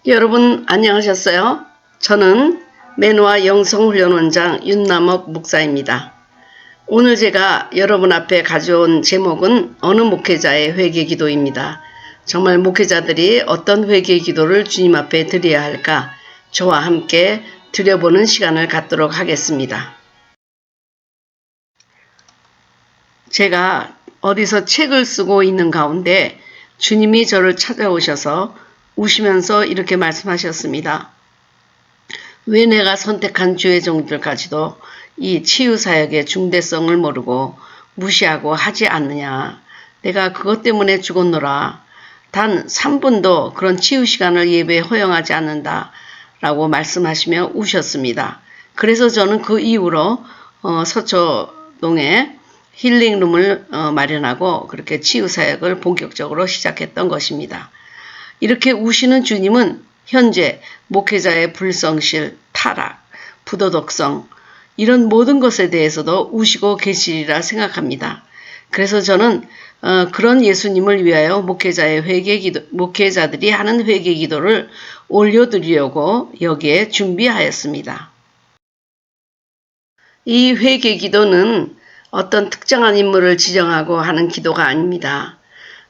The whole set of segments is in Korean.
여러분 안녕하셨어요? 저는 매노아 영성훈련원장 윤남옥 목사입니다. 오늘 제가 여러분 앞에 가져온 제목은 어느 목회자의 회개기도입니다. 정말 목회자들이 어떤 회개기도를 주님 앞에 드려야 할까 저와 함께 드려보는 시간을 갖도록 하겠습니다. 제가 어디서 책을 쓰고 있는 가운데 주님이 저를 찾아오셔서 우시면서 이렇게 말씀하셨습니다. 왜 내가 선택한 주의 종들까지도 이 치유사역의 중대성을 모르고 무시하고 하지 않느냐. 내가 그것 때문에 죽었노라. 단 3분도 그런 치유 시간을 예배에 허용하지 않는다. 라고 말씀하시며 우셨습니다. 그래서 저는 그 이후로 서초동에 힐링룸을 마련하고 그렇게 치유사역을 본격적으로 시작했던 것입니다. 이렇게 우시는 주님은 현재 목회자의 불성실, 타락, 부도덕성 이런 모든 것에 대해서도 우시고 계시리라 생각합니다. 그래서 저는 그런 예수님을 위하여 목회자들이 하는 회개기도를 올려드리려고 여기에 준비하였습니다. 이 회개기도는 어떤 특정한 인물을 지정하고 하는 기도가 아닙니다.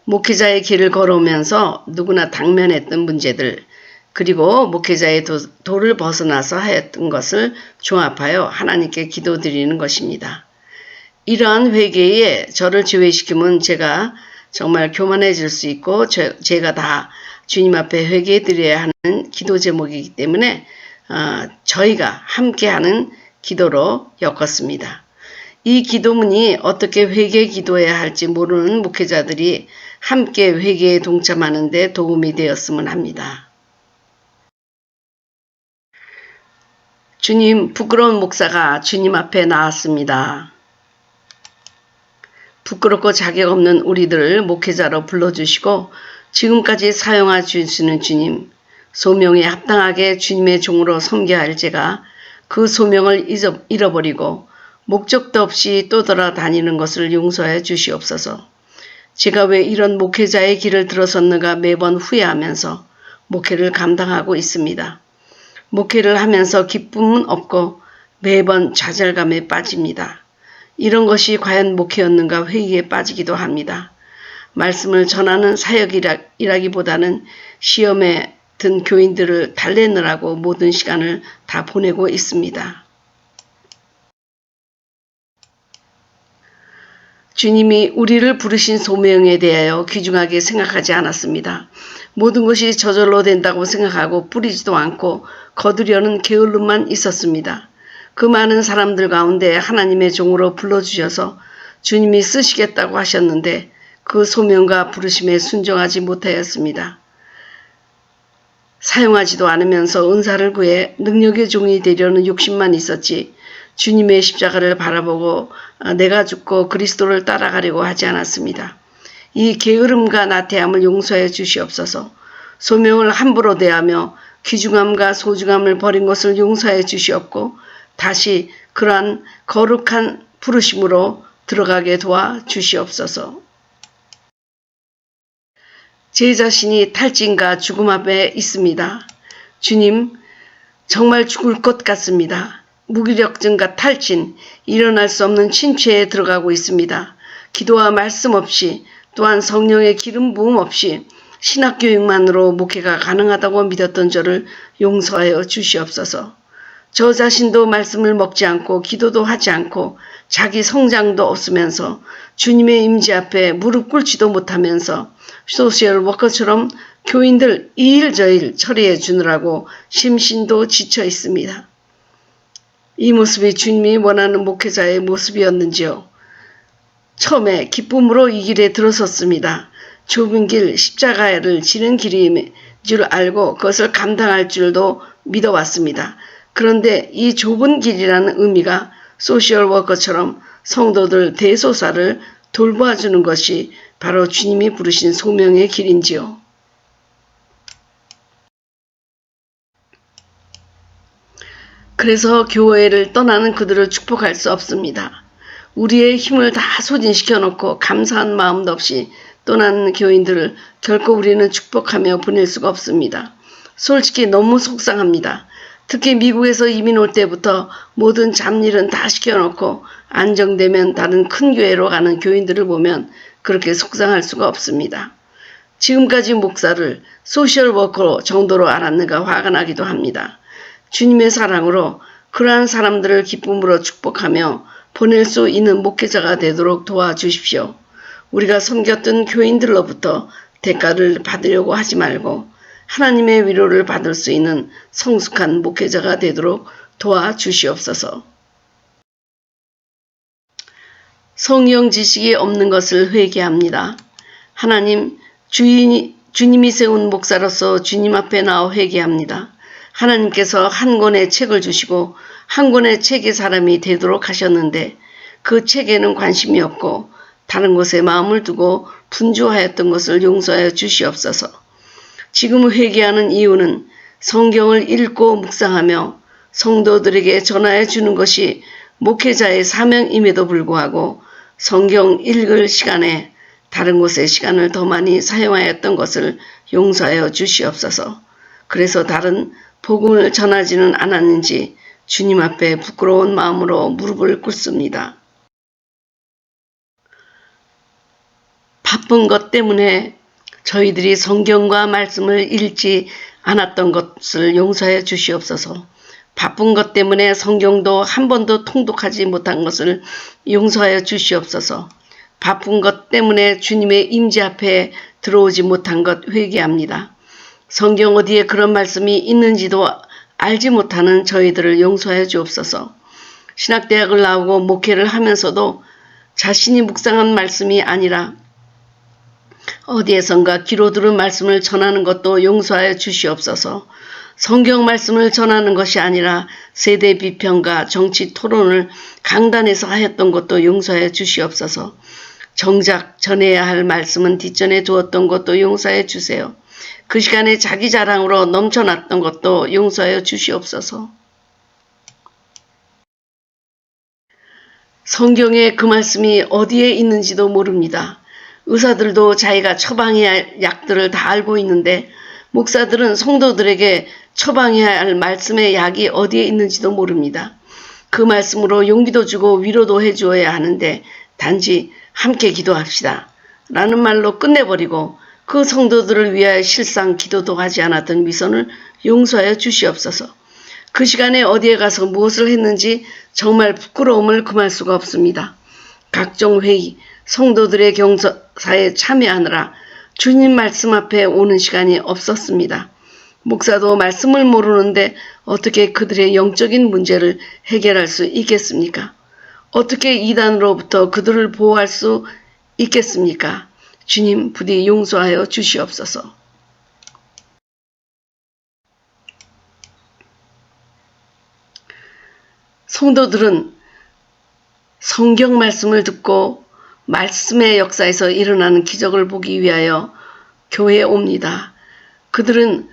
목회자의 길을 걸어오면서 누구나 당면했던 문제들 그리고 목회자의 도를 벗어나서 하였던 것을 종합하여 하나님께 기도드리는 것입니다. 이러한 회개에 저를 지휘시키면 제가 정말 교만해질 수 있고 제가 다 주님 앞에 회개드려야 하는 기도 제목이기 때문에 저희가 함께하는 기도로 엮었습니다. 이 기도문이 어떻게 회개 기도해야 할지 모르는 목회자들이 함께 회개에 동참하는 데 도움이 되었으면 합니다. 주님, 부끄러운 목사가 주님 앞에 나왔습니다. 부끄럽고 자격 없는 우리들을 목회자로 불러주시고 지금까지 사용해 주시는 주님, 소명에 합당하게 주님의 종으로 섬겨야 할 제가 그 소명을 잃어버리고 목적도 없이 떠돌아다니는 것을 용서해 주시옵소서. 제가 왜 이런 목회자의 길을 들어섰는가 매번 후회하면서 목회를 감당하고 있습니다. 목회를 하면서 기쁨은 없고 매번 좌절감에 빠집니다. 이런 것이 과연 목회였는가 회의에 빠지기도 합니다. 말씀을 전하는 사역이라기보다는 시험에 든 교인들을 달래느라고 모든 시간을 다 보내고 있습니다. 주님이 우리를 부르신 소명에 대하여 귀중하게 생각하지 않았습니다. 모든 것이 저절로 된다고 생각하고 뿌리지도 않고 거두려는 게을름만 있었습니다. 그 많은 사람들 가운데 하나님의 종으로 불러주셔서 주님이 쓰시겠다고 하셨는데 그 소명과 부르심에 순종하지 못하였습니다. 사용하지도 않으면서 은사를 구해 능력의 종이 되려는 욕심만 있었지 주님의 십자가를 바라보고 내가 죽고 그리스도를 따라가려고 하지 않았습니다. 이 게으름과 나태함을 용서해 주시옵소서. 소명을 함부로 대하며 귀중함과 소중함을 버린 것을 용서해 주시옵고 다시 그러한 거룩한 부르심으로 들어가게 도와 주시옵소서. 제 자신이 탈진과 죽음 앞에 있습니다. 주님, 정말 죽을 것 같습니다. 무기력증과 탈진, 일어날 수 없는 침체에 들어가고 있습니다. 기도와 말씀 없이 또한 성령의 기름 부음 없이 신학교육만으로 목회가 가능하다고 믿었던 저를 용서하여 주시옵소서. 저 자신도 말씀을 먹지 않고 기도도 하지 않고 자기 성장도 없으면서 주님의 임재 앞에 무릎 꿇지도 못하면서 소셜 워커처럼 교인들 이 일 저 일 처리해 주느라고 심신도 지쳐 있습니다. 이 모습이 주님이 원하는 목회자의 모습이었는지요. 처음에 기쁨으로 이 길에 들어섰습니다. 좁은 길 십자가를 지는 길인 줄 알고 그것을 감당할 줄도 믿어왔습니다. 그런데 이 좁은 길이라는 의미가 소셜워커처럼 성도들 대소사를 돌봐주는 것이 바로 주님이 부르신 소명의 길인지요. 그래서 교회를 떠나는 그들을 축복할 수 없습니다. 우리의 힘을 다 소진시켜 놓고 감사한 마음도 없이 떠나는 교인들을 결코 우리는 축복하며 보낼 수가 없습니다. 솔직히 너무 속상합니다. 특히 미국에서 이민 올 때부터 모든 잡일은 다 시켜놓고 안정되면 다른 큰 교회로 가는 교인들을 보면 그렇게 속상할 수가 없습니다. 지금까지 목사를 소셜 워커 정도로 알았는가 화가 나기도 합니다. 주님의 사랑으로 그러한 사람들을 기쁨으로 축복하며 보낼 수 있는 목회자가 되도록 도와주십시오. 우리가 섬겼던 교인들로부터 대가를 받으려고 하지 말고 하나님의 위로를 받을 수 있는 성숙한 목회자가 되도록 도와주시옵소서. 성경 지식이 없는 것을 회개합니다. 하나님, 주님이 세운 목사로서 주님 앞에 나와 회개합니다. 하나님께서 한 권의 책을 주시고 한 권의 책의 사람이 되도록 하셨는데 그 책에는 관심이 없고 다른 곳에 마음을 두고 분주하였던 것을 용서하여 주시옵소서. 지금 회개하는 이유는 성경을 읽고 묵상하며 성도들에게 전하여 주는 것이 목회자의 사명임에도 불구하고 성경 읽을 시간에 다른 곳에 시간을 더 많이 사용하였던 것을 용서하여 주시옵소서. 그래서 다른 복음을 전하지는 않았는지 주님 앞에 부끄러운 마음으로 무릎을 꿇습니다. 바쁜 것 때문에 저희들이 성경과 말씀을 읽지 않았던 것을 용서해 주시옵소서. 바쁜 것 때문에 성경도 한 번도 통독하지 못한 것을 용서하여 주시옵소서. 바쁜 것 때문에 주님의 임재 앞에 들어오지 못한 것 회개합니다. 성경 어디에 그런 말씀이 있는지도 알지 못하는 저희들을 용서해 주옵소서. 신학대학을 나오고 목회를 하면서도 자신이 묵상한 말씀이 아니라 어디에선가 귀로 들은 말씀을 전하는 것도 용서하여 주시옵소서. 성경 말씀을 전하는 것이 아니라 세대 비평과 정치 토론을 강단에서 하였던 것도 용서하여 주시옵소서. 정작 전해야 할 말씀은 뒷전에 두었던 것도 용서해 주세요. 그 시간에 자기 자랑으로 넘쳐났던 것도 용서하여 주시옵소서. 성경에 그 말씀이 어디에 있는지도 모릅니다. 의사들도 자기가 처방해야 할 약들을 다 알고 있는데 목사들은 성도들에게 처방해야 할 말씀의 약이 어디에 있는지도 모릅니다. 그 말씀으로 용기도 주고 위로도 해주어야 하는데 단지 함께 기도합시다 라는 말로 끝내버리고 그 성도들을 위하여 실상 기도도 하지 않았던 위선을 용서하여 주시옵소서. 그 시간에 어디에 가서 무엇을 했는지 정말 부끄러움을 금할 수가 없습니다. 각종 회의, 성도들의 경사에 참여하느라 주님 말씀 앞에 오는 시간이 없었습니다. 목사도 말씀을 모르는데 어떻게 그들의 영적인 문제를 해결할 수 있겠습니까? 어떻게 이단으로부터 그들을 보호할 수 있겠습니까? 주님 부디 용서하여 주시옵소서. 성도들은 성경 말씀을 듣고 말씀의 역사에서 일어나는 기적을 보기 위하여 교회에 옵니다. 그들은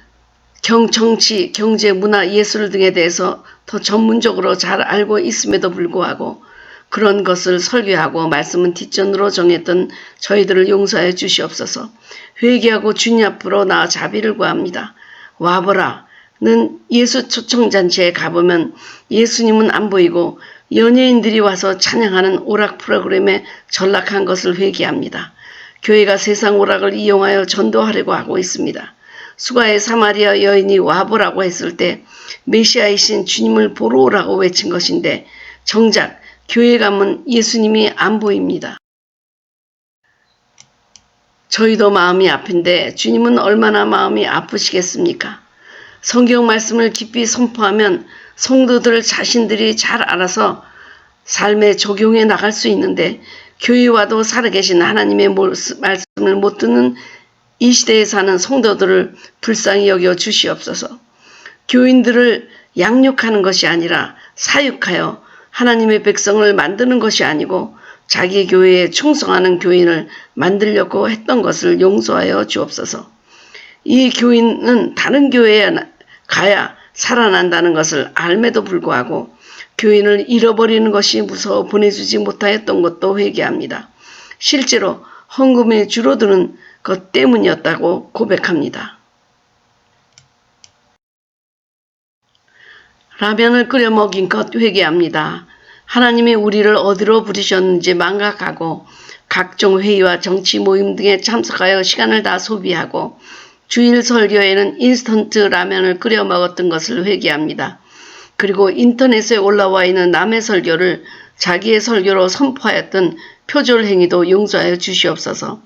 정치, 경제, 문화, 예술 등에 대해서 더 전문적으로 잘 알고 있음에도 불구하고 그런 것을 설교하고 말씀은 뒷전으로 정했던 저희들을 용서해 주시옵소서. 회개하고 주님 앞으로 나아 자비를 구합니다. 와보라. 는 예수 초청잔치에 가보면 예수님은 안 보이고 연예인들이 와서 찬양하는 오락 프로그램에 전락한 것을 회개합니다. 교회가 세상 오락을 이용하여 전도하려고 하고 있습니다. 수가의 사마리아 여인이 와보라고 했을 때 메시아이신 주님을 보러 오라고 외친 것인데 정작 교회 가면 예수님이 안 보입니다. 저희도 마음이 아픈데 주님은 얼마나 마음이 아프시겠습니까? 성경 말씀을 깊이 선포하면 성도들 자신들이 잘 알아서 삶에 적용해 나갈 수 있는데 교회 와도 살아계신 하나님의 말씀을 못 듣는 이 시대에 사는 성도들을 불쌍히 여겨 주시옵소서. 교인들을 양육하는 것이 아니라 사육하여 하나님의 백성을 만드는 것이 아니고 자기 교회에 충성하는 교인을 만들려고 했던 것을 용서하여 주옵소서. 이 교인은 다른 교회에 가야 살아난다는 것을 알매도 불구하고 교인을 잃어버리는 것이 무서워 보내주지 못하였던 것도 회개합니다. 실제로 헌금이 줄어드는 것 때문이었다고 고백합니다. 라면을 끓여 먹인 것 회개합니다. 하나님이 우리를 어디로 부르셨는지 망각하고 각종 회의와 정치 모임 등에 참석하여 시간을 다 소비하고 주일 설교에는 인스턴트 라면을 끓여 먹었던 것을 회개합니다. 그리고 인터넷에 올라와 있는 남의 설교를 자기의 설교로 선포하였던 표절 행위도 용서하여 주시옵소서.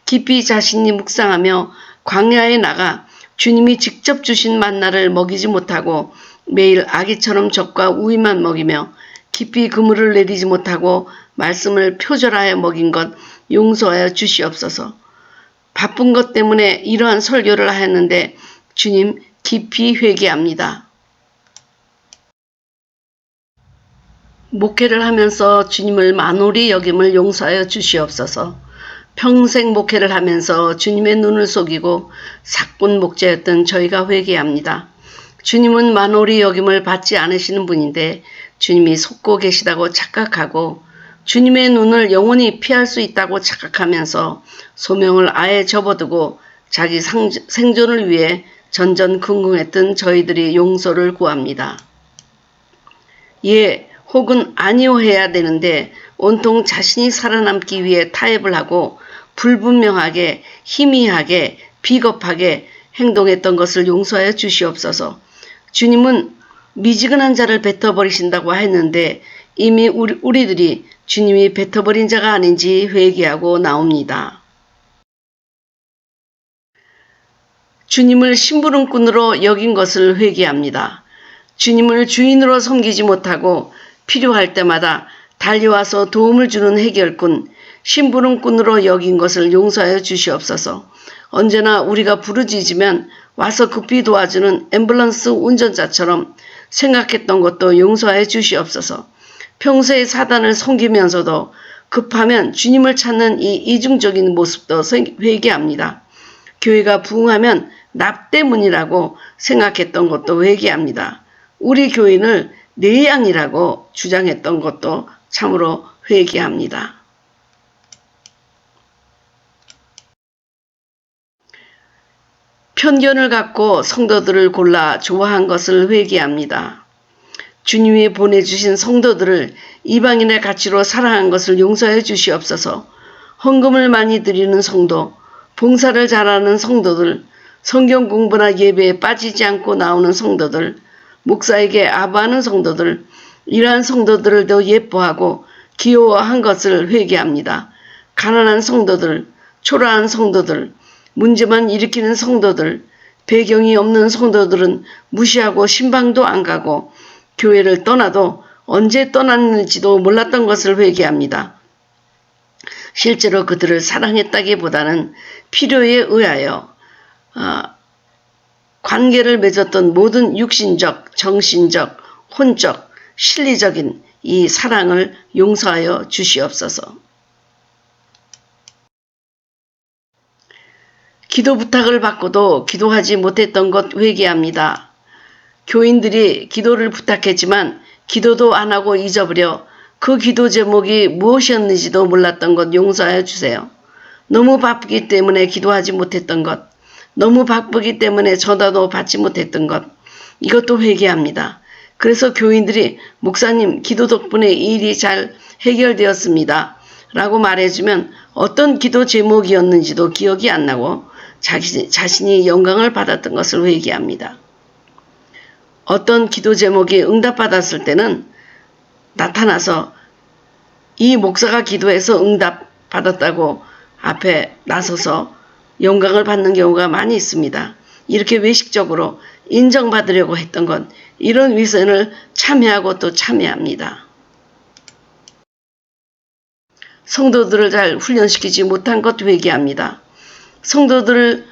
깊이 자신이 묵상하며 광야에 나가 주님이 직접 주신 만나를 먹이지 못하고 매일 아기처럼 젖과 우유만 먹이며 깊이 그물을 내리지 못하고 말씀을 표절하여 먹인 것 용서하여 주시옵소서. 바쁜 것 때문에 이러한 설교를 하였는데 주님 깊이 회개합니다. 목회를 하면서 주님을 만홀히 여김을 용서하여 주시옵소서. 평생 목회를 하면서 주님의 눈을 속이고 사꾼 목자였던 저희가 회개합니다. 주님은 만홀히 여김을 받지 않으시는 분인데 주님이 속고 계시다고 착각하고 주님의 눈을 영원히 피할 수 있다고 착각하면서 소명을 아예 접어두고 자기 생존을 위해 전전긍긍했던 저희들이 용서를 구합니다. 예, 혹은 아니요 해야 되는데 온통 자신이 살아남기 위해 타협을 하고 불분명하게 희미하게 비겁하게 행동했던 것을 용서하여 주시옵소서. 주님은 미지근한 자를 뱉어버리신다고 했는데 이미 우리들이 주님이 뱉어버린 자가 아닌지 회개하고 나옵니다. 주님을 심부름꾼으로 여긴 것을 회개합니다. 주님을 주인으로 섬기지 못하고 필요할 때마다 달려와서 도움을 주는 해결꾼, 심부름꾼으로 여긴 것을 용서하여 주시옵소서. 언제나 우리가 부르짖으면 와서 급히 도와주는 앰뷸런스 운전자처럼 생각했던 것도 용서하여 주시옵소서. 평소에 사단을 섬기면서도 급하면 주님을 찾는 이 이중적인 모습도 회개합니다. 교회가 부흥하면 나 때문이라고 생각했던 것도 회개합니다. 우리 교인을 내 양이라고 주장했던 것도 참으로 회개합니다. 편견을 갖고 성도들을 골라 좋아한 것을 회개합니다. 주님이 보내주신 성도들을 이방인의 가치로 사랑한 것을 용서해 주시옵소서. 헌금을 많이 드리는 성도, 봉사를 잘하는 성도들, 성경 공부나 예배에 빠지지 않고 나오는 성도들, 목사에게 아부하는 성도들, 이러한 성도들을 더 예뻐하고 귀여워한 것을 회개합니다. 가난한 성도들, 초라한 성도들, 문제만 일으키는 성도들, 배경이 없는 성도들은 무시하고 신방도 안 가고 교회를 떠나도 언제 떠났는지도 몰랐던 것을 회개합니다. 실제로 그들을 사랑했다기보다는 필요에 의하여 관계를 맺었던 모든 육신적, 정신적, 혼적, 실리적인 이 사랑을 용서하여 주시옵소서. 기도 부탁을 받고도 기도하지 못했던 것 회개합니다. 교인들이 기도를 부탁했지만 기도도 안 하고 잊어버려 그 기도 제목이 무엇이었는지도 몰랐던 것 용서하여 주세요. 너무 바쁘기 때문에 기도하지 못했던 것, 너무 바쁘기 때문에 전화도 받지 못했던 것, 이것도 회개합니다. 그래서 교인들이 목사님 기도 덕분에 이 일이 잘 해결되었습니다. 라고 말해주면 어떤 기도 제목이었는지도 기억이 안 나고 자신이 영광을 받았던 것을 회개합니다. 어떤 기도 제목이 응답받았을 때는 나타나서 이 목사가 기도해서 응답받았다고 앞에 나서서 영광을 받는 경우가 많이 있습니다. 이렇게 외식적으로 인정받으려고 했던 것, 이런 위선을 참여하고 또 참여합니다. 성도들을 잘 훈련시키지 못한 것 회개합니다. 성도들을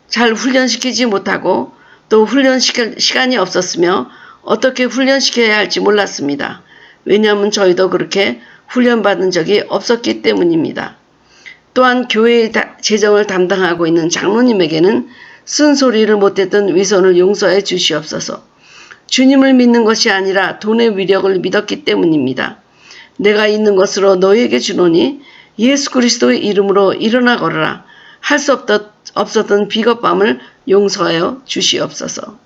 잘 훈련시키지 못하고 또 훈련시킬 시간이 없었으며 어떻게 훈련시켜야 할지 몰랐습니다. 왜냐하면 저희도 그렇게 훈련받은 적이 없었기 때문입니다. 또한 교회의 재정을 담당하고 있는 장로님에게는 쓴소리를 못했던 위선을 용서해 주시옵소서. 주님을 믿는 것이 아니라 돈의 위력을 믿었기 때문입니다. 내가 있는 것으로 너희에게 주노니 예수 그리스도의 이름으로 일어나 걸어라. 할 수 없었던 비겁함을 용서하여 주시옵소서.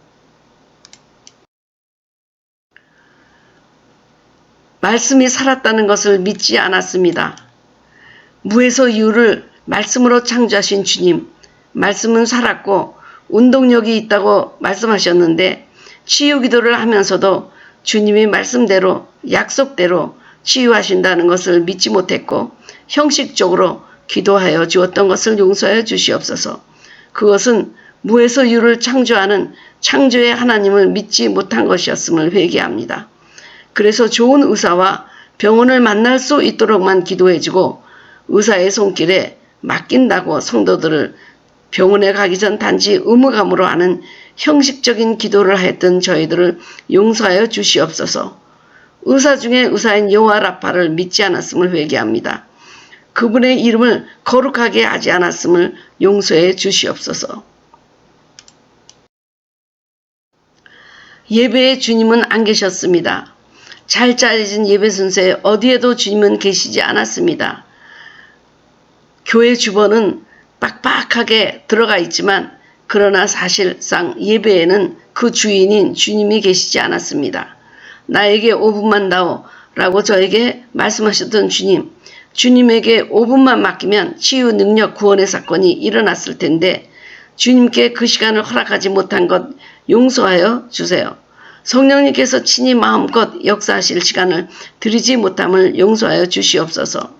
말씀이 살았다는 것을 믿지 않았습니다. 무에서 유를 말씀으로 창조하신 주님, 말씀은 살았고 운동력이 있다고 말씀하셨는데 치유 기도를 하면서도 주님이 말씀대로 약속대로 치유하신다는 것을 믿지 못했고 형식적으로 기도하여 주었던 것을 용서하여 주시옵소서. 그것은 무에서 유를 창조하는 창조의 하나님을 믿지 못한 것이었음을 회개합니다. 그래서 좋은 의사와 병원을 만날 수 있도록만 기도해주고 의사의 손길에 맡긴다고 성도들을 병원에 가기 전 단지 의무감으로 하는 형식적인 기도를 했던 저희들을 용서하여 주시옵소서. 의사 중에 의사인 여호와 라파를 믿지 않았음을 회개합니다. 그분의 이름을 거룩하게 하지 않았음을 용서해 주시옵소서. 예배에 주님은 안 계셨습니다. 잘 짜여진 예배 순서에 어디에도 주님은 계시지 않았습니다. 교회 주번은 빡빡하게 들어가 있지만 그러나 사실상 예배에는 그 주인인 주님이 계시지 않았습니다. 나에게 5분만 다오 라고 저에게 말씀하셨던 주님, 주님에게 5분만 맡기면 치유 능력 구원의 사건이 일어났을 텐데 주님께 그 시간을 허락하지 못한 것 용서하여 주세요. 성령님께서 친히 마음껏 역사하실 시간을 드리지 못함을 용서하여 주시옵소서.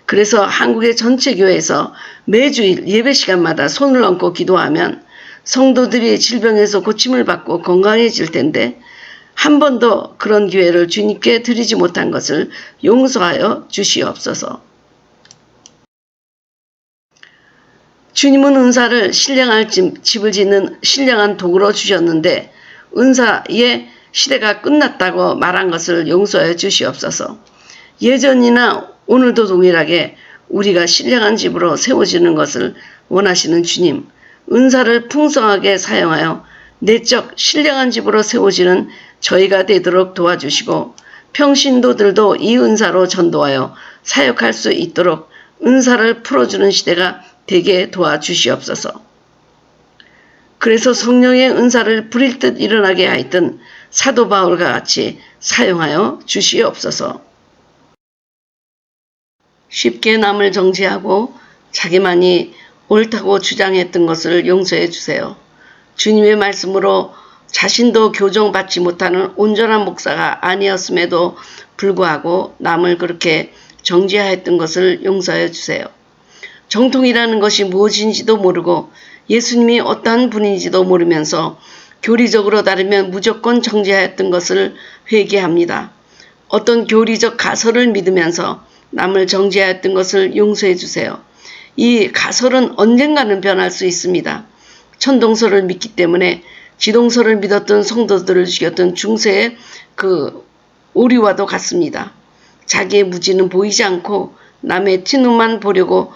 그래서 한국의 전체 교회에서 매주일 예배 시간마다 손을 얹고 기도하면 성도들이 질병에서 고침을 받고 건강해질 텐데 한 번도 그런 기회를 주님께 드리지 못한 것을 용서하여 주시옵소서. 주님은 은사를 신령할 집을 짓는 신령한 도구로 주셨는데 은사의 시대가 끝났다고 말한 것을 용서해 주시옵소서. 예전이나 오늘도 동일하게 우리가 신령한 집으로 세워지는 것을 원하시는 주님, 은사를 풍성하게 사용하여 내적 신령한 집으로 세워지는 저희가 되도록 도와주시고 평신도들도 이 은사로 전도하여 사역할 수 있도록 은사를 풀어주는 시대가 되게 도와주시옵소서. 그래서 성령의 은사를 부릴 듯 일어나게 하였던 사도 바울과 같이 사용하여 주시옵소서. 쉽게 남을 정죄하고 자기만이 옳다고 주장했던 것을 용서해 주세요. 주님의 말씀으로 자신도 교정받지 못하는 온전한 목사가 아니었음에도 불구하고 남을 그렇게 정죄하였던 것을 용서해 주세요. 정통이라는 것이 무엇인지도 모르고 예수님이 어떠한 분인지도 모르면서 교리적으로 다르면 무조건 정죄하였던 것을 회개합니다. 어떤 교리적 가설을 믿으면서 남을 정죄하였던 것을 용서해 주세요. 이 가설은 언젠가는 변할 수 있습니다. 천동설을 믿기 때문에 지동설을 믿었던 성도들을 죽였던 중세의 그 오리와도 같습니다. 자기의 무지는 보이지 않고 남의 튀눈만 보려고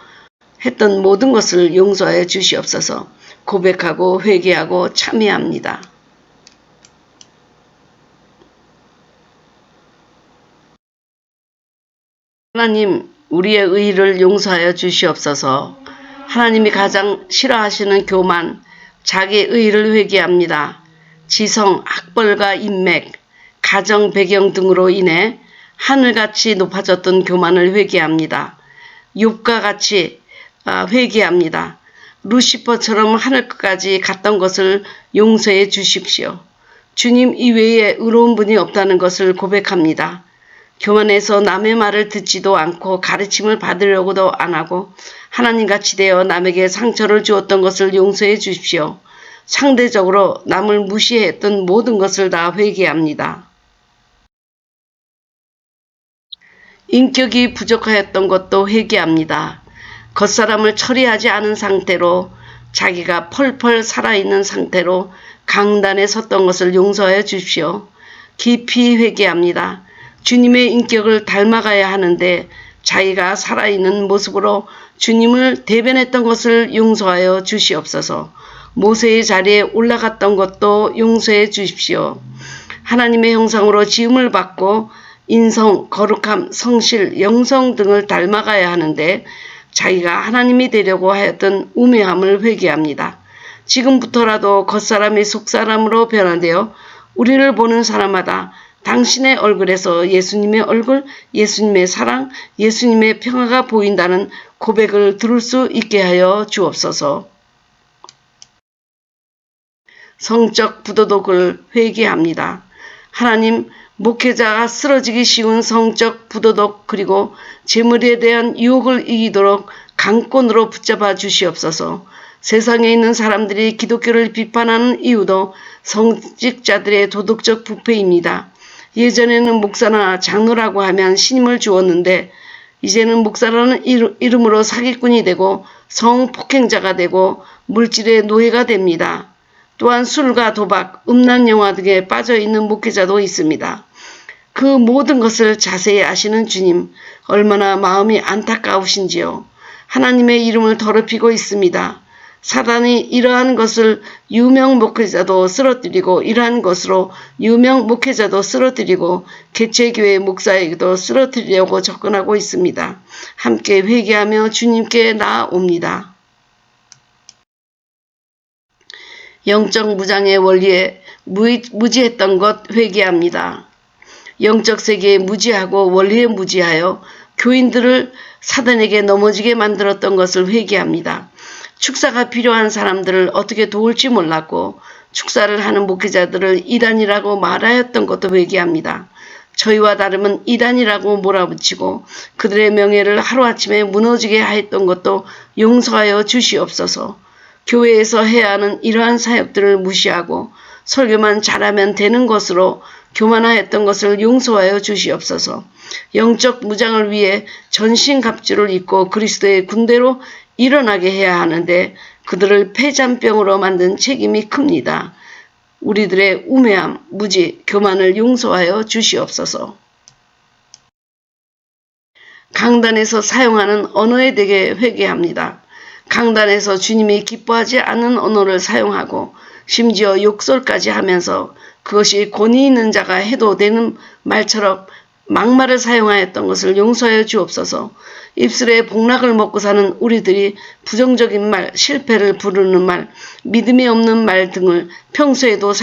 했던 모든 것을 용서해 주시옵소서. 고백하고 회개하고 참회합니다. 하나님, 우리의 의를 용서하여 주시옵소서. 하나님이 가장 싫어하시는 교만, 자기의 의를 회개합니다. 지성, 학벌과 인맥, 가정 배경 등으로 인해 하늘같이 높아졌던 교만을 회개합니다. 욥과 같이 회개합니다. 루시퍼처럼 하늘까지 갔던 것을 용서해 주십시오. 주님 이외에 의로운 분이 없다는 것을 고백합니다. 교만해서 남의 말을 듣지도 않고 가르침을 받으려고도 안 하고 하나님같이 되어 남에게 상처를 주었던 것을 용서해 주십시오. 상대적으로 남을 무시했던 모든 것을 다 회개합니다. 인격이 부족하였던 것도 회개합니다. 겉사람을 처리하지 않은 상태로 자기가 펄펄 살아있는 상태로 강단에 섰던 것을 용서해 주십시오. 깊이 회개합니다. 주님의 인격을 닮아가야 하는데 자기가 살아있는 모습으로 주님을 대변했던 것을 용서하여 주시옵소서. 모세의 자리에 올라갔던 것도 용서해 주십시오. 하나님의 형상으로 지음을 받고 인성, 거룩함, 성실, 영성 등을 닮아가야 하는데 자기가 하나님이 되려고 하였던 우매함을 회개합니다. 지금부터라도 겉사람이 속사람으로 변화되어 우리를 보는 사람마다 당신의 얼굴에서 예수님의 얼굴, 예수님의 사랑, 예수님의 평화가 보인다는 고백을 들을 수 있게 하여 주옵소서. 성적 부도덕을 회개합니다. 하나님, 목회자가 쓰러지기 쉬운 성적 부도덕 그리고 재물에 대한 유혹을 이기도록 강권으로 붙잡아 주시옵소서. 세상에 있는 사람들이 기독교를 비판하는 이유도 성직자들의 도덕적 부패입니다. 예전에는 목사나 장로라고 하면 신임을 주었는데 이제는 목사라는 이름으로 사기꾼이 되고 성폭행자가 되고 물질의 노예가 됩니다. 또한 술과 도박, 음란 영화 등에 빠져있는 목회자도 있습니다. 그 모든 것을 자세히 아시는 주님, 얼마나 마음이 안타까우신지요. 하나님의 이름을 더럽히고 있습니다. 사단이 이러한 것을 유명 목회자도 쓰러뜨리고 이러한 것으로 유명 목회자도 쓰러뜨리고 개체교회 목사에게도 쓰러뜨리려고 접근하고 있습니다. 함께 회개하며 주님께 나아옵니다. 영적 무장의 원리에 무지했던 것 회개합니다. 영적 세계에 무지하고 원리에 무지하여 교인들을 사단에게 넘어지게 만들었던 것을 회개합니다. 축사가 필요한 사람들을 어떻게 도울지 몰랐고 축사를 하는 목회자들을 이단이라고 말하였던 것도 회개합니다. 저희와 다름은 이단이라고 몰아붙이고 그들의 명예를 하루아침에 무너지게 하였던 것도 용서하여 주시옵소서. 교회에서 해야 하는 이러한 사역들을 무시하고 설교만 잘하면 되는 것으로 교만하였던 것을 용서하여 주시옵소서. 영적 무장을 위해 전신갑주를 입고 그리스도의 군대로 일어나게 해야 하는데 그들을 폐잔병으로 만든 책임이 큽니다. 우리들의 우매함, 무지, 교만을 용서하여 주시옵소서. 강단에서 사용하는 언어에 대해 회개합니다. 강단에서 주님이 기뻐하지 않는 언어를 사용하고 심지어 욕설까지 하면서 그것이 권위 있는 자가 해도 되는 말처럼 막말을 사용하였던 것을 용서하여 주옵소서. 입술에 복락을 먹고 사는 우리들이 부정적인 말, 실패를 부르는 말, 믿음이 없는 말 등을 평소에도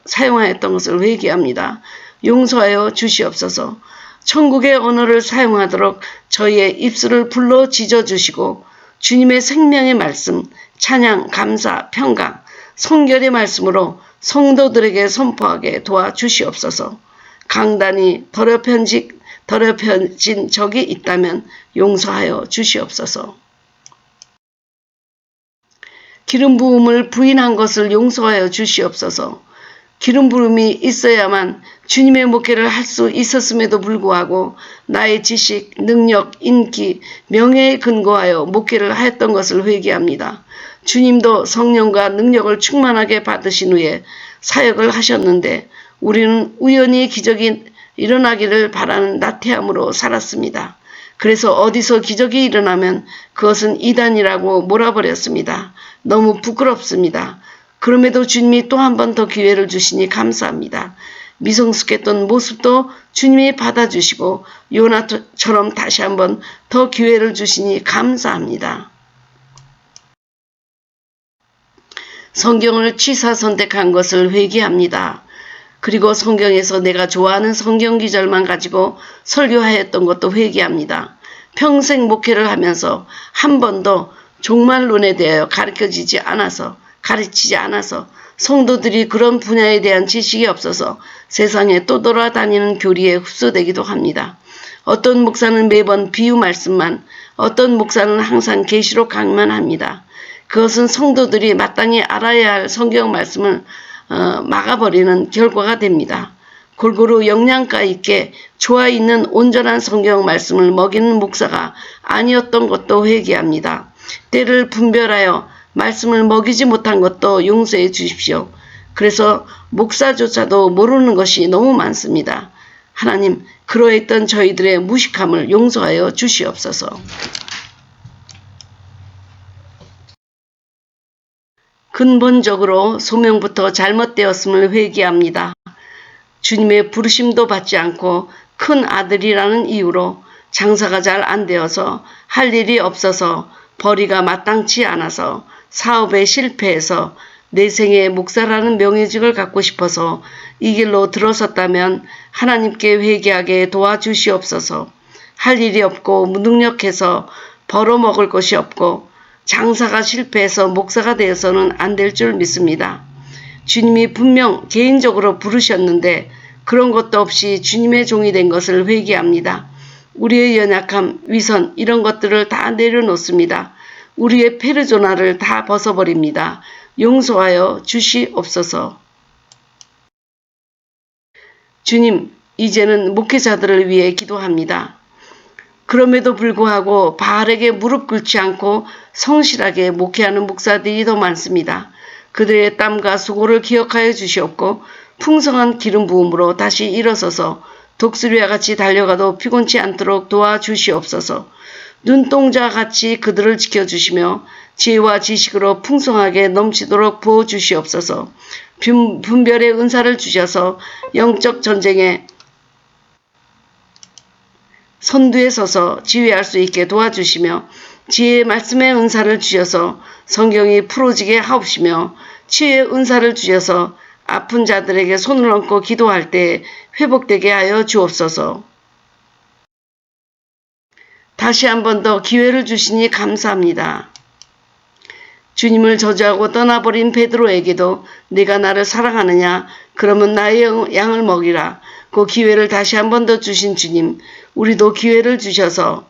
사용하였던 것을 회개합니다. 용서하여 주시옵소서. 천국의 언어를 사용하도록 저희의 입술을 불러 지져주시고 주님의 생명의 말씀, 찬양, 감사, 평강, 성결의 말씀으로 성도들에게 선포하게 도와주시옵소서. 강단이 더럽혀진 적이 있다면 용서하여 주시옵소서. 기름 부음을 부인한 것을 용서하여 주시옵소서. 기름 부음이 있어야만 주님의 목회를 할 수 있었음에도 불구하고 나의 지식, 능력, 인기, 명예에 근거하여 목회를 하였던 것을 회개합니다. 주님도 성령과 능력을 충만하게 받으신 후에 사역을 하셨는데 우리는 우연히 기적이 일어나기를 바라는 나태함으로 살았습니다. 그래서 어디서 기적이 일어나면 그것은 이단이라고 몰아버렸습니다. 너무 부끄럽습니다. 그럼에도 주님이 또 한 번 더 기회를 주시니 감사합니다. 미성숙했던 모습도 주님이 받아주시고 요나처럼 다시 한 번 더 기회를 주시니 감사합니다. 성경을 취사 선택한 것을 회개합니다. 그리고 성경에서 내가 좋아하는 성경 기절만 가지고 설교하였던 것도 회개합니다. 평생 목회를 하면서 한 번도 종말론에 대하여 가르치지 않아서 성도들이 그런 분야에 대한 지식이 없어서 세상에 떠돌아다니는 교리에 흡수되기도 합니다. 어떤 목사는 매번 비유 말씀만, 어떤 목사는 항상 계시록 강의만 합니다. 그것은 성도들이 마땅히 알아야 할 성경 말씀을 막아버리는 결과가 됩니다. 골고루 영양가 있게 조화 있는 온전한 성경 말씀을 먹이는 목사가 아니었던 것도 회개합니다. 때를 분별하여 말씀을 먹이지 못한 것도 용서해 주십시오. 그래서 목사조차도 모르는 것이 너무 많습니다. 하나님, 그러했던 저희들의 무식함을 용서하여 주시옵소서. 근본적으로 소명부터 잘못되었음을 회개합니다. 주님의 부르심도 받지 않고 큰 아들이라는 이유로 장사가 잘 안 되어서 할 일이 없어서 벌이가 마땅치 않아서 사업에 실패해서 내 생에 목사라는 명예직을 갖고 싶어서 이 길로 들어섰다면 하나님께 회개하게 도와주시옵소서. 할 일이 없고 무능력해서 벌어먹을 것이 없고 장사가 실패해서 목사가 되어서는 안 될 줄 믿습니다. 주님이 분명 개인적으로 부르셨는데 그런 것도 없이 주님의 종이 된 것을 회개합니다. 우리의 연약함, 위선 이런 것들을 다 내려놓습니다. 우리의 페르조나를 다 벗어버립니다. 용서하여 주시옵소서. 주님, 이제는 목회자들을 위해 기도합니다. 그럼에도 불구하고 바알에게 무릎 꿇지 않고 성실하게 목회하는 목사들이 더 많습니다. 그들의 땀과 수고를 기억하여 주시옵고 풍성한 기름 부음으로 다시 일어서서 독수리와 같이 달려가도 피곤치 않도록 도와주시옵소서. 눈동자와 같이 그들을 지켜주시며 지혜와 지식으로 풍성하게 넘치도록 부어주시옵소서. 분별의 은사를 주셔서 영적 전쟁에 선두에 서서 지휘할 수 있게 도와주시며 지혜의 말씀의 은사를 주셔서 성경이 풀어지게 하옵시며 치유의 은사를 주셔서 아픈 자들에게 손을 얹고 기도할 때 회복되게 하여 주옵소서. 다시 한 번 더 기회를 주시니 감사합니다. 주님을 저주하고 떠나버린 베드로에게도 네가 나를 사랑하느냐? 그러면 나의 양을 먹이라. 그 기회를 다시 한 번 더 주신 주님, 우리도 기회를 주셔서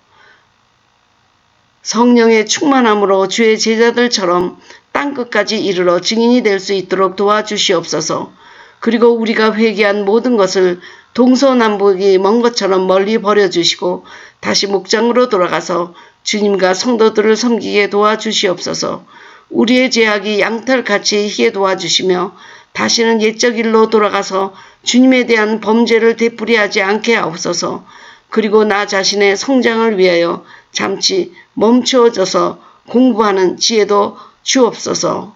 성령의 충만함으로 주의 제자들처럼 땅끝까지 이르러 증인이 될 수 있도록 도와주시옵소서. 그리고 우리가 회개한 모든 것을 동서남북이 먼 것처럼 멀리 버려주시고 다시 목장으로 돌아가서 주님과 성도들을 섬기게 도와주시옵소서. 우리의 죄악이 양털같이 희게 도와주시며 다시는 옛적 일로 돌아가서 주님에 대한 범죄를 되풀이하지 않게 하옵소서. 그리고 나 자신의 성장을 위하여 잠시 멈추어져서 공부하는 지혜도 주옵소서.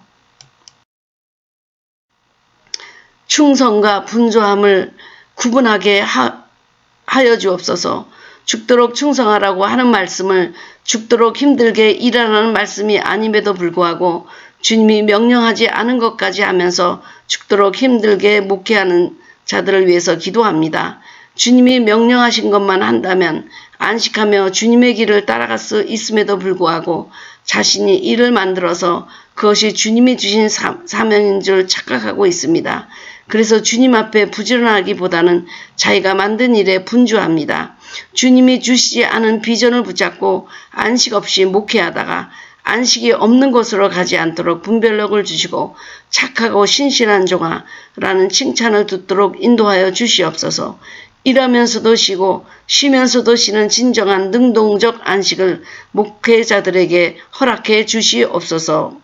충성과 분조함을 구분하게 하여 주옵소서. 죽도록 충성하라고 하는 말씀을 죽도록 힘들게 일하라는 말씀이 아님에도 불구하고 주님이 명령하지 않은 것까지 하면서 죽도록 힘들게 목회하는 자들을 위해서 기도합니다. 주님이 명령하신 것만 한다면 안식하며 주님의 길을 따라갈 수 있음에도 불구하고 자신이 일을 만들어서 그것이 주님이 주신 사명인 줄 착각하고 있습니다. 그래서 주님 앞에 부지런하기보다는 자기가 만든 일에 분주합니다. 주님이 주시지 않은 비전을 붙잡고 안식 없이 목회하다가 안식이 없는 곳으로 가지 않도록 분별력을 주시고 착하고 신실한 종아라는 칭찬을 듣도록 인도하여 주시옵소서. 일하면서도 쉬고 쉬면서도 쉬는 진정한 능동적 안식을 목회자들에게 허락해 주시옵소서.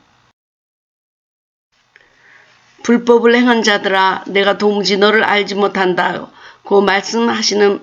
불법을 행한 자들아, 내가 도무지 너를 알지 못한다. 고 말씀하시는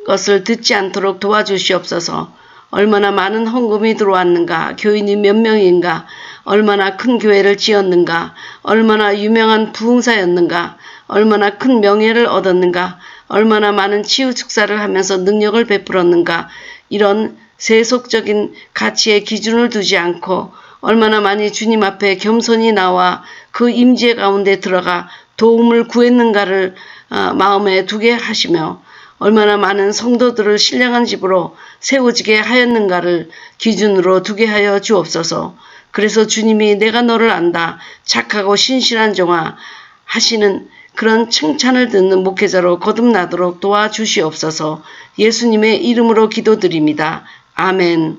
것을 듣지 않도록 도와주시옵소서. 얼마나 많은 헌금이 들어왔는가, 교인이 몇 명인가, 얼마나 큰 교회를 지었는가, 얼마나 유명한 부흥사였는가, 얼마나 큰 명예를 얻었는가, 얼마나 많은 치유 축사를 하면서 능력을 베풀었는가, 이런 세속적인 가치의 기준을 두지 않고 얼마나 많이 주님 앞에 겸손히 나와 그 임재 가운데 들어가 도움을 구했는가를 마음에 두게 하시며 얼마나 많은 성도들을 신령한 집으로 세워지게 하였는가를 기준으로 두게 하여 주옵소서. 그래서 주님이 내가 너를 안다, 착하고 신실한 종아 하시는 그런 칭찬을 듣는 목회자로 거듭나도록 도와주시옵소서. 예수님의 이름으로 기도드립니다. 아멘.